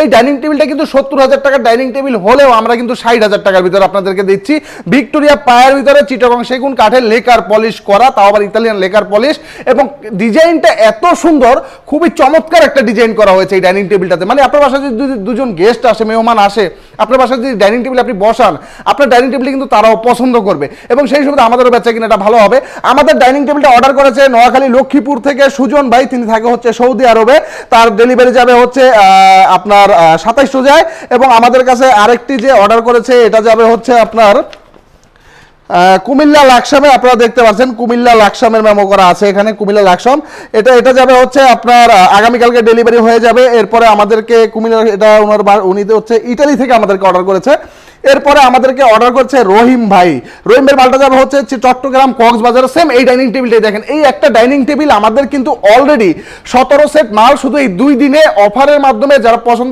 এই ডাইনিং টেবিলটা কিন্তু 70,000 টাকার ডাইনিং টেবিল হলেও আমরা কিন্তু 60,000 টাকার ভিতরে আপনাদেরকে দিচ্ছি। ভিক্টোরিয়া পায়ের ভিতরে চিটাগং সেগুন কাঠের লেকার পলিশ করা, তাও আবার ইতালিয়ান লেকার পলিশ, এবং ডিজাইনটা এত সুন্দর, খুবই চমৎকার একটা ডিজাইন করা হয়েছে এই ডাইনিং টেবিলটাতে। মানে আপনার বাসায় যদি দুজন গেস্ট আসে, মেহমান আসে, আপনার বাসায় যদি ডাইনিং টেবিল আপনি বসান, আপনার ডাইনিং টেবিল কিন্তু তারাও পছন্দ করবে, এবং সেই সুবিধা আমাদেরও বেচা কিনা এটা ভালো হবে। আমাদের ডাইনিং টেবিলটা অর্ডার করেছে নোয়াখালী লক্ষ্মীপুর থেকে সুজন ভাই, তিনি থাকে হচ্ছে সৌদি আরবে, তার ডেলিভারি যাবে হচ্ছে আপনার 27 যায়। এবং আমাদের কাছে আরেকটি যে অর্ডার করেছে এটা যাবে হচ্ছে আপনার কুমিল্লা লাকসামে, আপনারা দেখতে পাচ্ছেন কুমিল্লা লাকসামের মেমো করা আছে এখানে, কুমিল্লা লাকসাম। এটা যাবে হচ্ছে আপনার আগামীকালকে ডেলিভারি হয়ে যাবে। এরপরে আমাদেরকে কুমিল্লা, এটা উনি হচ্ছে ইতালি থেকে আমাদেরকে অর্ডার করেছে। এরপরে আমাদেরকে অর্ডার করছে রহিম ভাই, রহিম ভাই মালটা যাবে হচ্ছে চট্টগ্রাম কক্সবাজার। সেম এই ডাইনিং টেবিলটাই দেখেন, এই একটা ডাইনিং টেবিল আমাদের কিন্তু অলরেডি 17 সেট মাল শুধু এই 2 দিনে অফারের মাধ্যমে যারা পছন্দ